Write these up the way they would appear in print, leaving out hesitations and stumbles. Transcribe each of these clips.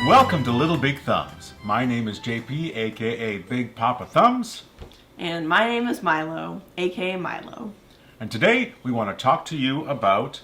Welcome to Little Big Thumbs. My name is JP, aka Big Papa Thumbs. And my name is Milo, aka Milo. And today we want to talk to you about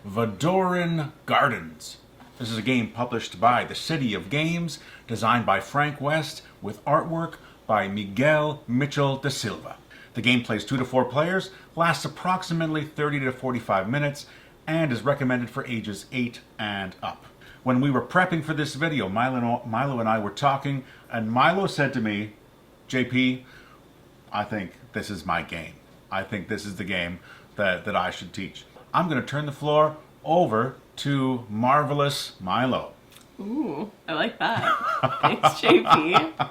Vadoran Gardens. This is a game published by the City of Games, designed by Frank West, with artwork by Miguel de Silva. The game plays 2 to 4 players, lasts approximately 30 to 45 minutes, and is recommended for ages 8 and up. When we were prepping for this video, Milo and I were talking, and Milo said to me, JP, I think this is my game. I think this is the game that I should teach. I'm going to turn the floor over to marvelous Milo. Ooh, I like that. Thanks, JP.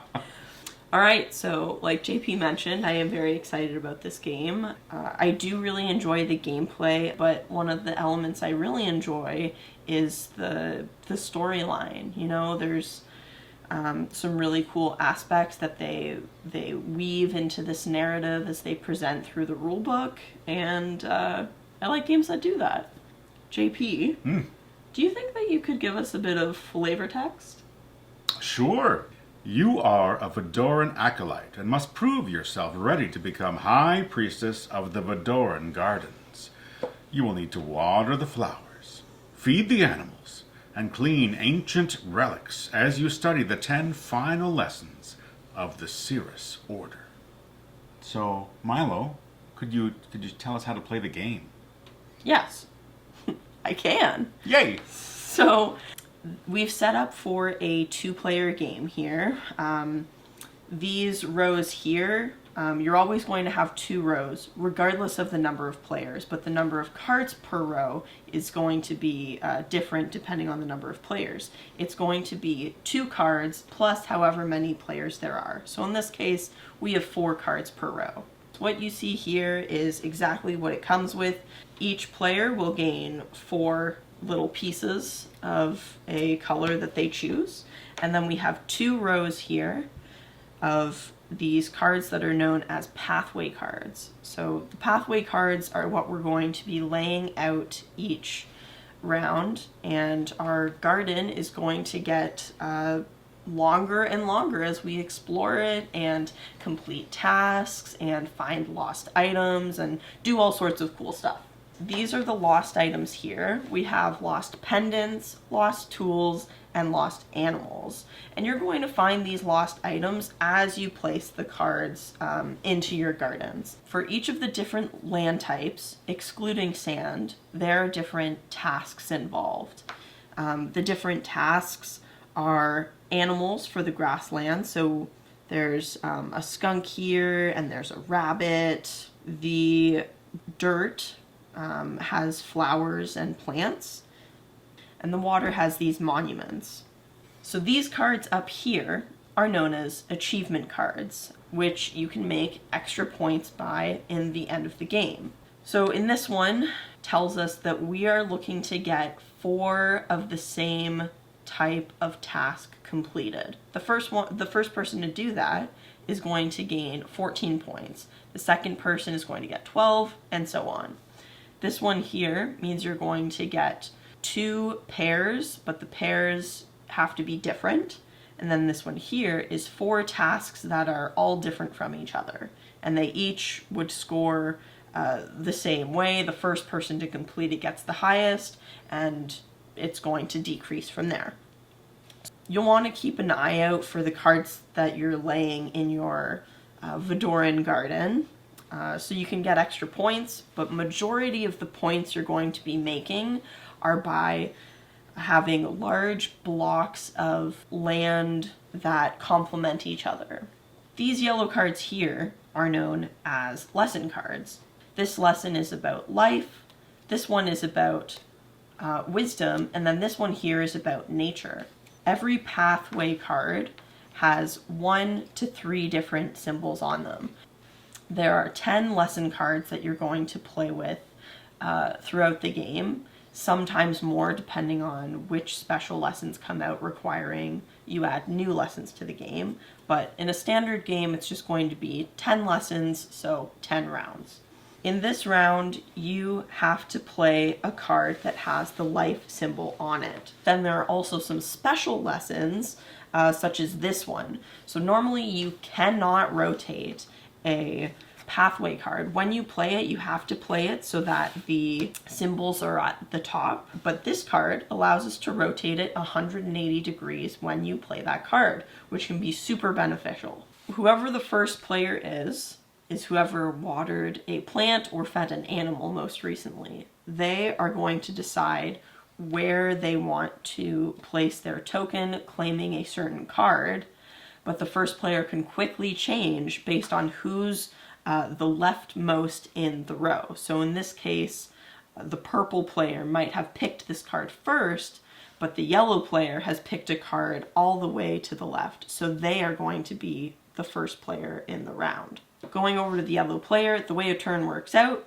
All right, so like JP mentioned, I am very excited about this game. I do really enjoy the gameplay, but one of the elements I really enjoy is the storyline. You know, there's some really cool aspects that they weave into this narrative as they present through the rulebook, and I like games that do that. JP, do you think that you could give us a bit of flavor text? Sure. You are a Vadoran acolyte and must prove yourself ready to become High Priestess of the Vadoran Gardens. You will need to water the flowers, feed the animals, and clean ancient relics as you study the 10 final lessons of the Cirrus Order. So, Milo, could you tell us how to play the game? Yes, I can. Yay! So, we've set up for a 2-player game here. These rows here, you're always going to have 2 rows, regardless of the number of players, but the number of cards per row is going to be different depending on the number of players. It's going to be 2 cards plus however many players there are. So in this case, we have 4 cards per row. What you see here is exactly what it comes with. Each player will gain 4 little pieces of a color that they choose, and then we have 2 rows here of these cards that are known as pathway cards. So the pathway cards are what we're going to be laying out each round, and our garden is going to get longer and longer as we explore it and complete tasks and find lost items and do all sorts of cool stuff. These are the lost items here. We have lost pendants, lost tools, and lost animals. And you're going to find these lost items as you place the cards into your gardens. For each of the different land types, excluding sand, there are different tasks involved. The different tasks are animals for the grassland. So there's a skunk here, and there's a rabbit. The dirt has flowers and plants, and the water has these monuments. So these cards up here are known as achievement cards, which you can make extra points by in the end of the game. So in this one, tells us that we are looking to get 4 of the same type of task completed. The first person to do that is going to gain 14 points. The second person is going to get 12, and so on. This one here means you're going to get 2 pairs, but the pairs have to be different. And then this one here is 4 tasks that are all different from each other. And they each would score the same way. The first person to complete it gets the highest, and it's going to decrease from there. You'll want to keep an eye out for the cards that you're laying in your Vadoran garden. So you can get extra points, but majority of the points you're going to be making are by having large blocks of land that complement each other. These yellow cards here are known as lesson cards. This lesson is about life, this one is about wisdom, and then this one here is about nature. Every pathway card has 1 to 3 different symbols on them. There are 10 lesson cards that you're going to play with throughout the game, sometimes more depending on which special lessons come out requiring you add new lessons to the game. But in a standard game, it's just going to be 10 lessons, so 10 rounds. In this round, you have to play a card that has the life symbol on it. Then there are also some special lessons, such as this one. So normally you cannot rotate a pathway card. When you play it, you have to play it so that the symbols are at the top. But this card allows us to rotate it 180 degrees when you play that card, which can be super beneficial. Whoever the first player is whoever watered a plant or fed an animal most recently. They are going to decide where they want to place their token claiming a certain card, but the first player can quickly change based on who's the leftmost in the row. So in this case, the purple player might have picked this card first, but the yellow player has picked a card all the way to the left. So they are going to be the first player in the round. Going over to the yellow player, the way a turn works out,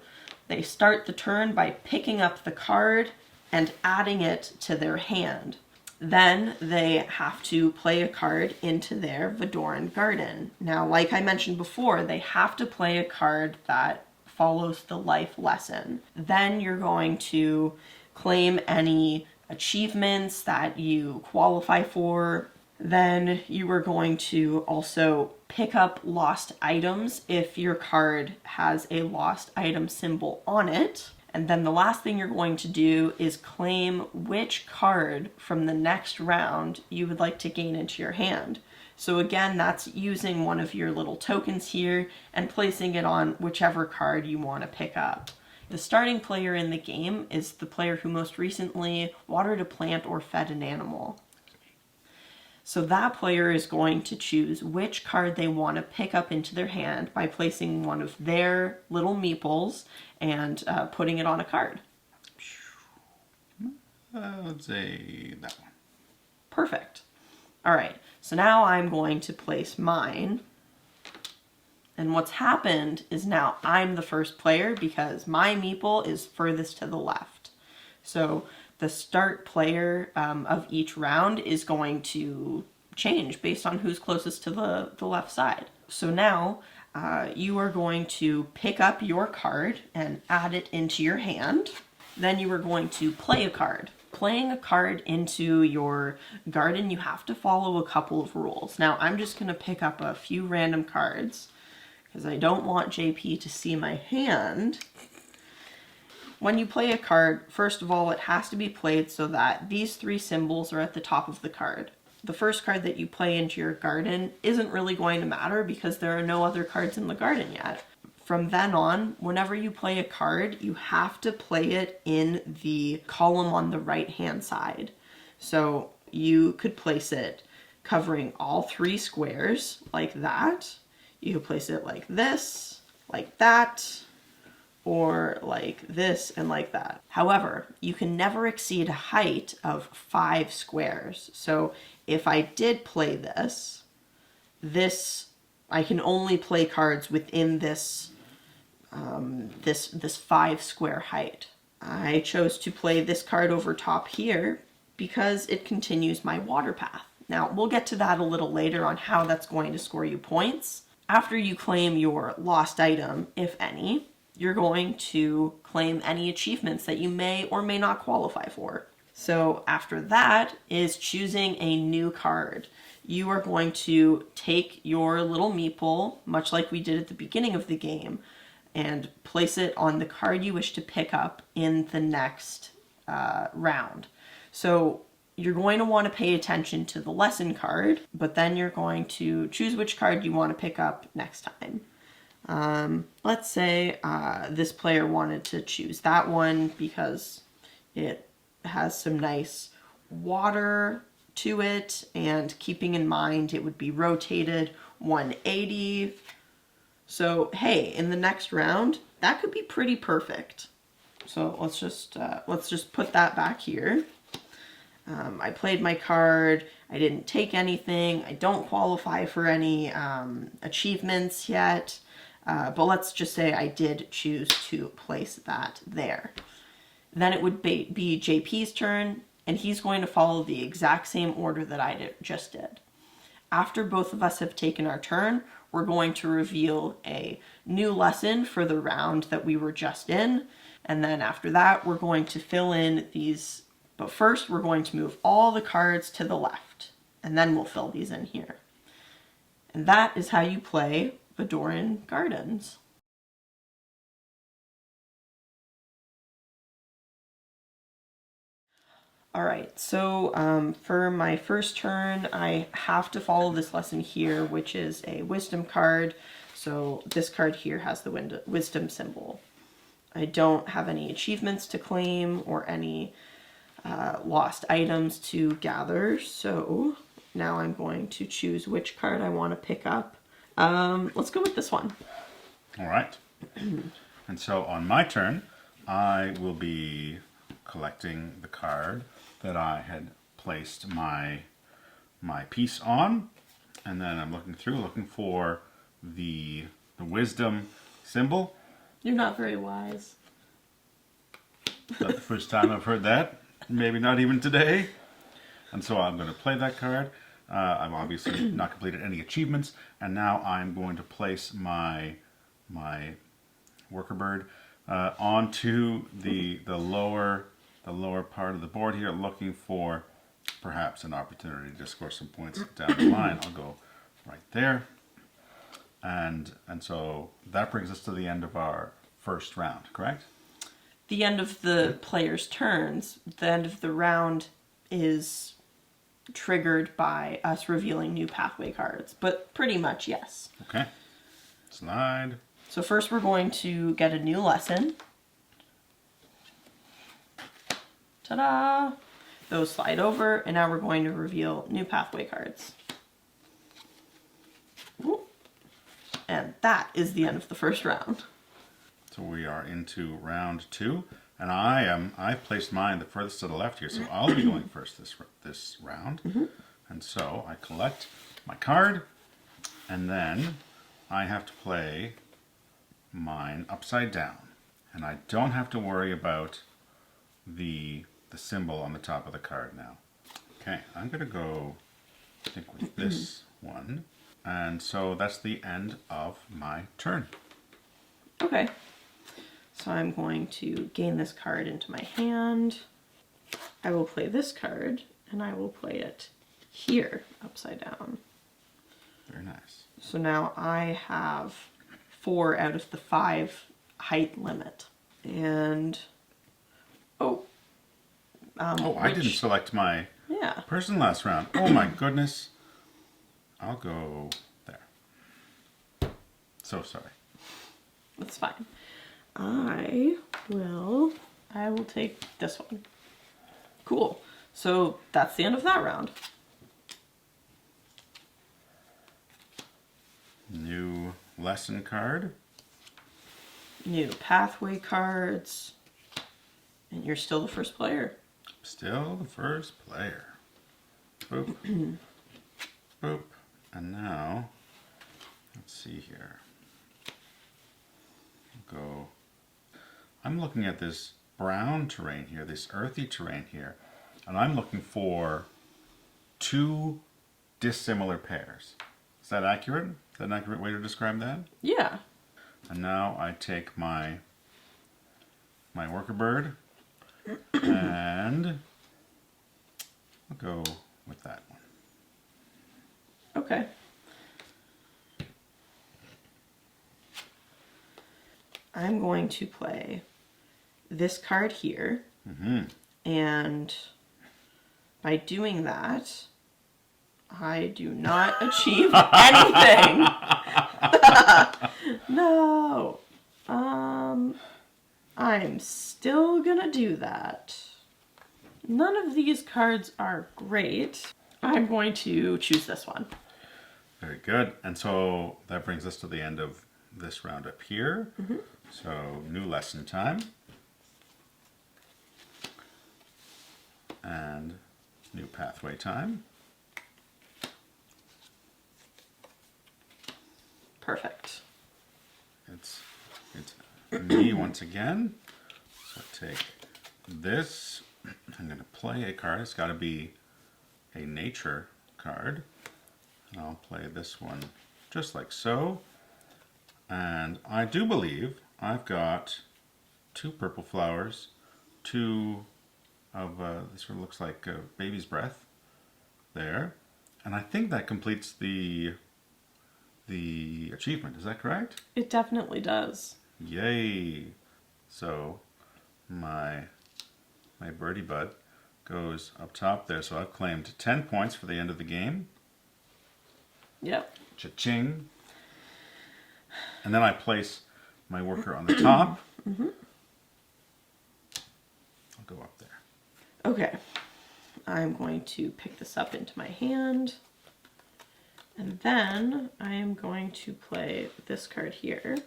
they start the turn by picking up the card and adding it to their hand. Then they have to play a card into their Vadoran Garden. Now, like I mentioned before, they have to play a card that follows the life lesson. Then you're going to claim any achievements that you qualify for. Then you are going to also pick up lost items if your card has a lost item symbol on it. And then the last thing you're going to do is claim which card from the next round you would like to gain into your hand. So again, that's using one of your little tokens here and placing it on whichever card you want to pick up. The starting player in the game is the player who most recently watered a plant or fed an animal. So that player is going to choose which card they want to pick up into their hand by placing one of their little meeples and putting it on a card. Let's say that one. Perfect. All right, so now I'm going to place mine. And what's happened is now I'm the first player because my meeple is furthest to the left. So the start player of each round is going to change based on who's closest to the left side. So now you are going to pick up your card and add it into your hand. Then you are going to play a card. Playing a card into your garden, you have to follow a couple of rules. Now I'm just going to pick up a few random cards because I don't want JP to see my hand. When you play a card, first of all, it has to be played so that these three symbols are at the top of the card. The first card that you play into your garden isn't really going to matter because there are no other cards in the garden yet. From then on, whenever you play a card, you have to play it in the column on the right-hand side. So you could place it covering all three squares like that. You could place it like this, like that, or like this and like that. However, you can never exceed a height of 5 squares. So if I did play this, I can only play cards within this 5 square height. I chose to play this card over top here because it continues my water path. Now, we'll get to that a little later on how that's going to score you points. After you claim your lost item, if any, you're going to claim any achievements that you may or may not qualify for. So after that is choosing a new card. You are going to take your little meeple, much like we did at the beginning of the game, and place it on the card you wish to pick up in the next round. So you're going to want to pay attention to the lesson card, but then you're going to choose which card you want to pick up next time. Let's say this player wanted to choose that one because it has some nice water to it, and keeping in mind it would be rotated 180. So hey, in the next round, that could be pretty perfect. So let's just put that back here. I played my card. I didn't take anything. I don't qualify for any achievements yet. But let's just say I did choose to place that there. Then it would be JP's turn, and he's going to follow the exact same order that I just did. After both of us have taken our turn, we're going to reveal a new lesson for the round that we were just in. And then after that, we're going to fill in these. But first, we're going to move all the cards to the left. And then we'll fill these in here. And that is how you play Vadoran Gardens. Alright, so for my first turn, I have to follow this lesson here, which is a wisdom card. So this card here has the wisdom symbol. I don't have any achievements to claim or any lost items to gather, so now I'm going to choose which card I want to pick up. Let's go with this one. All right. And so on my turn, I will be collecting the card that I had placed my piece on, and then I'm looking through, looking for the wisdom symbol. You're not very wise. Not the first time I've heard that. Maybe not even today. And so I'm going to play that card. I've obviously not completed any achievements, and now I'm going to place my worker bird onto the lower part of the board here, looking for perhaps an opportunity to score some points down the line. I'll go right there. And so that brings us to the end of our first round, correct? The end of the player's turns, the end of the round is triggered by us revealing new pathway cards, but pretty much yes. Okay. Slide. So first we're going to get a new lesson. Ta-da! Those slide over, and now we're going to reveal new pathway cards. Ooh. And that is the end of the first round. So we are into round 2, and I placed mine the furthest to the left here, so I'll be going first this round. Mm-hmm. And so I collect my card, and then I have to play mine upside down, and I don't have to worry about the symbol on the top of the card now. Okay, I'm gonna go, I think, with this one, and so that's the end of my turn. Okay. So I'm going to gain this card into my hand. I will play this card, and I will play it here, upside down. Very nice. So now I have 4 out of the 5 height limit. And, I didn't select my person last round. Oh my goodness. I'll go there. So sorry. That's fine. I will take this one. Cool. So that's the end of that round. New lesson card. New pathway cards. And you're still the first player. Still the first player. Boop. Boop. And now, let's see here. Go. I'm looking at this brown terrain here, this earthy terrain here, and I'm looking for 2 dissimilar pairs. Is that accurate? Is that an accurate way to describe that? Yeah. And now I take my worker bird and I'll go with that one. Okay. I'm going to play this card here. Mm-hmm. And by doing that, I do not achieve anything. No. I'm still gonna do that. None of these cards are great. I'm going to choose this one. Very good. And so that brings us to the end of this round up here. Mm-hmm. So new lesson time. And new pathway time. Perfect. It's me once again. So take this. I'm going to play a card. It's got to be a nature card. And I'll play this one just like so. And I do believe I've got 2 purple flowers, 2 of this one looks like baby's breath there. And I think that completes the achievement. Is that correct? It definitely does. Yay! So my birdie bud goes up top there. So I've claimed 10 points for the end of the game. Yep. Cha-ching. And then I place my worker on the top. Mm-hmm. I'll go up there. Okay. I'm going to pick this up into my hand. And then I am going to play this card here.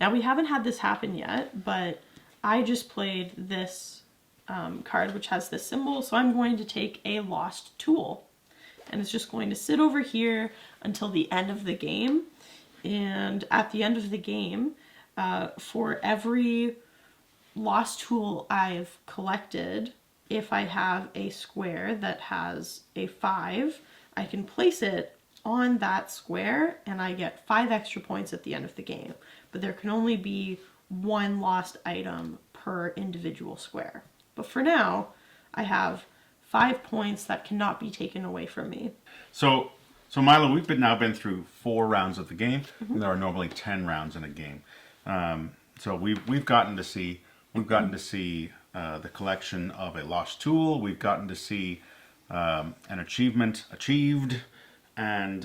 Now we haven't had this happen yet, but I just played this card which has this symbol. So I'm going to take a lost tool. And it's just going to sit over here until the end of the game. And at the end of the game, for every lost tool I've collected, if I have a square that has a 5, I can place it on that square and I get 5 extra points at the end of the game. But there can only be 1 lost item per individual square. But for now, I have 5 points that cannot be taken away from me. So Milo, we've now been through 4 rounds of the game. Mm-hmm. And there are normally 10 rounds in a game. So we've gotten to see the collection of a lost tool. We've gotten to see an achievement achieved, and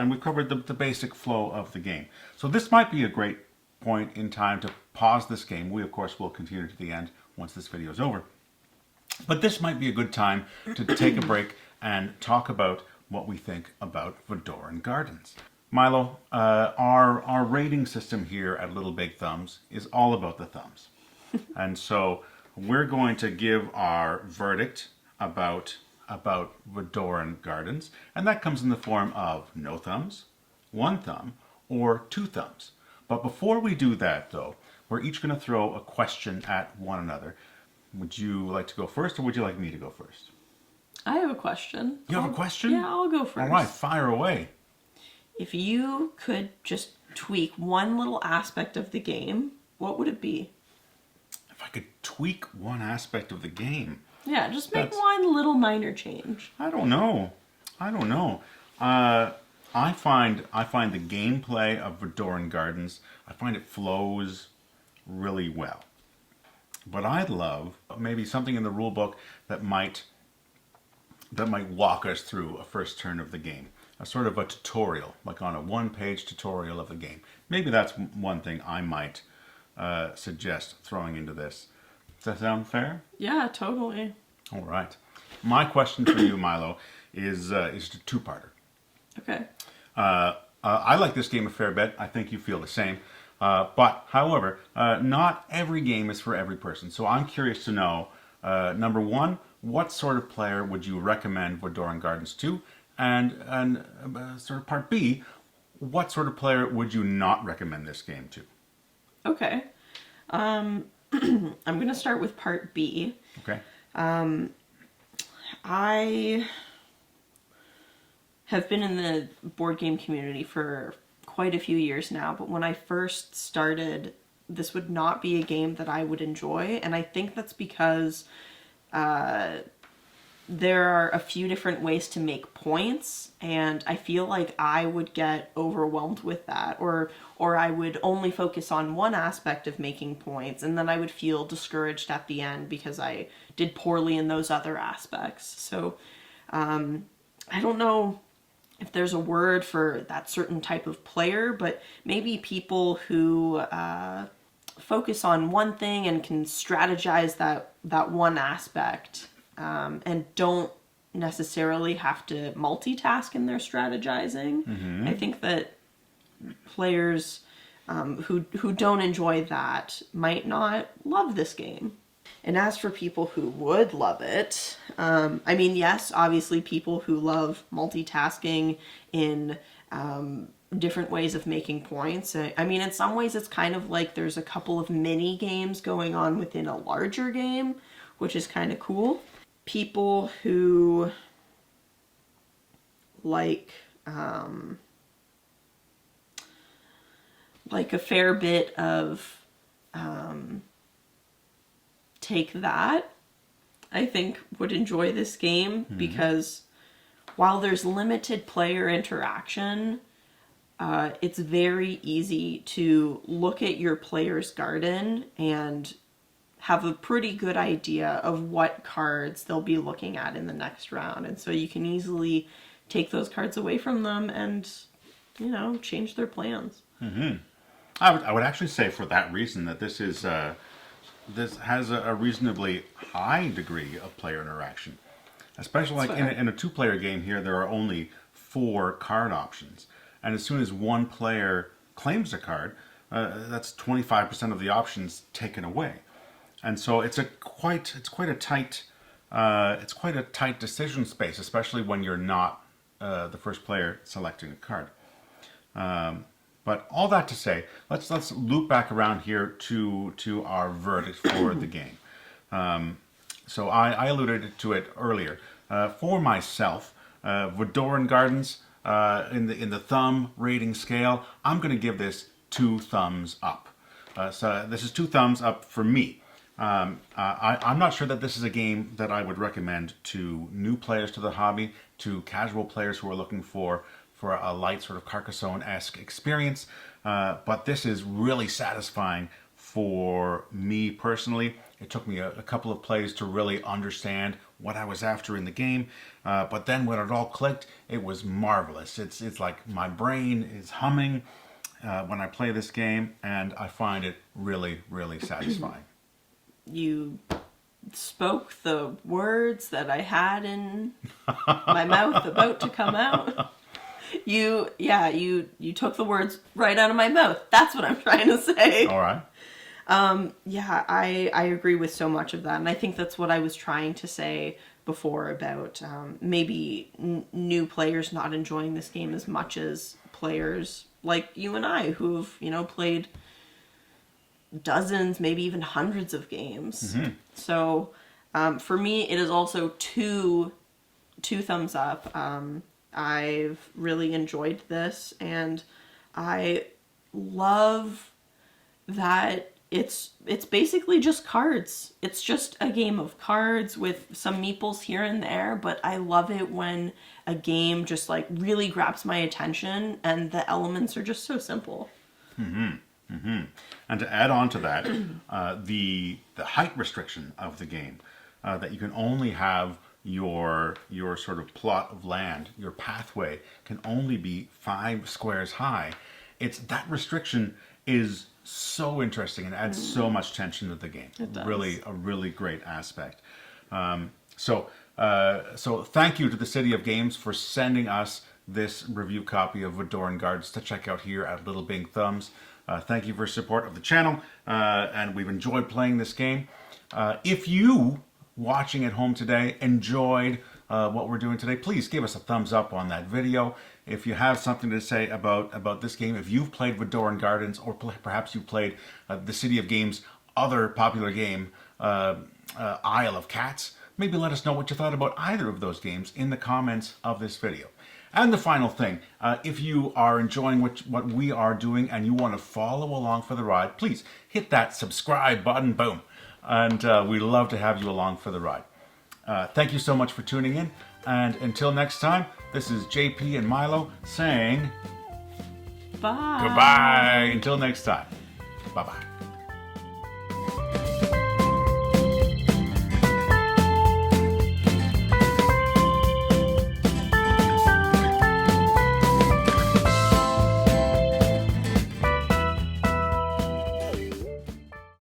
we've covered the basic flow of the game. So this might be a great point in time to pause this game. We of course will continue to the end once this video is over. But this might be a good time to take a break and talk about what we think about Vadoran Gardens. Milo, our rating system here at Little Big Thumbs is all about the thumbs. And so we're going to give our verdict about Vadoran Gardens, and that comes in the form of no thumbs, 1 thumb, or 2 thumbs. But before we do that, though, we're each going to throw a question at one another. Would you like to go first, or would you like me to go first? I have a question. You have a question? Yeah, I'll go first. All right, fire away. If you could just tweak one little aspect of the game, what would it be? If I could tweak one aspect of the game. Yeah, just make one little minor change. I don't know. I find the gameplay of Vadoran Gardens, I find it flows really well. But I'd love maybe something in the rule book that might walk us through a first turn of the game. A sort of a tutorial, like on a 1-page tutorial of the game. Maybe that's one thing I might suggest throwing into this. Does that sound fair? Yeah, totally. All right. My question for you, Milo, is a 2-parter. Okay. I like this game a fair bit. I think you feel the same. But, however, not every game is for every person. So I'm curious to know, number 1, what sort of player would you recommend Vadoran Gardens to? And sort of part B, what sort of player would you not recommend this game to? Okay. I'm going to start with part B. Okay. I have been in the board game community for quite a few years now, but when I first started, this would not be a game that I would enjoy, and I think that's because there are a few different ways to make points, and I feel like I would get overwhelmed with that, or I would only focus on one aspect of making points, and then I would feel discouraged at the end because I did poorly in those other aspects. So I don't know if there's a word for that certain type of player, but maybe people who focus on one thing and can strategize that one aspect, and don't necessarily have to multitask in their strategizing. Mm-hmm. I think that players who don't enjoy that might not love this game. And as for people who would love it, I mean, yes, obviously people who love multitasking in different ways of making points. I mean, in some ways it's kind of like there's a couple of mini games going on within a larger game, which is kind of cool. People who like like a fair bit of take that, I think would enjoy this game because while there's limited player interaction, it's very easy to look at your player's garden and have a pretty good idea of what cards they'll be looking at in the next round. And so you can easily take those cards away from them and, you know, change their plans. I would actually say for that reason that this is this has a reasonably high degree of player interaction, especially like in a two-player game. Here there are only 4 card options, and as soon as one player claims a card, that's 25% of the options taken away, and so it's quite a tight decision space, especially when you're not the first player selecting a card. But all that to say, let's loop back around here to our verdict for the game. So I alluded to it earlier. For myself, Vadoran Gardens in the thumb rating scale, I'm going to give this 2 thumbs up. So this is 2 thumbs up for me. I'm not sure that this is a game that I would recommend to new players to the hobby, to casual players who are looking for a light sort of Carcassonne-esque experience, but this is really satisfying for me personally. It took me a couple of plays to really understand what I was after in the game, but then when it all clicked, it was marvelous. It's like my brain is humming when I play this game, and I find it really, really satisfying. You spoke the words that I had in my mouth about to come out. You took the words right out of my mouth. That's what I'm trying to say. All right. Yeah, I agree with so much of that. And I think that's what I was trying to say before about maybe new players not enjoying this game as much as players like you and I who've, you know, played dozens, maybe even hundreds of games. So for me, it is also two thumbs up. I've really enjoyed this, and I love that it's basically just cards. It's just a game of cards with some meeples here and there, but I love it when a game just like really grabs my attention and the elements are just so simple. And to add on to that, the height restriction of the game, that you can only have your sort of plot of land, your pathway can only be 5 squares high. That restriction is so interesting and adds so much tension to the game. It does. Really, a really great aspect. So thank you to the City of Games for sending us this review copy of Vadoran Gardens to check out here at Little Big Thumbs. Thank you for your support of the channel, and we've enjoyed playing this game. If you watching at home today enjoyed what we're doing today, please give us a thumbs up on that video. If you have something to say about this game, if you've played Vadoran Gardens, or perhaps you've played the City of Games' other popular game, Isle of Cats, maybe let us know what you thought about either of those games in the comments of this video. And the final thing, if you are enjoying what we are doing and you want to follow along for the ride, please hit that subscribe button, boom. And we'd love to have you along for the ride. Thank you so much for tuning in. And until next time, this is JP and Milo saying Bye. goodbye. Until next time. Bye-bye.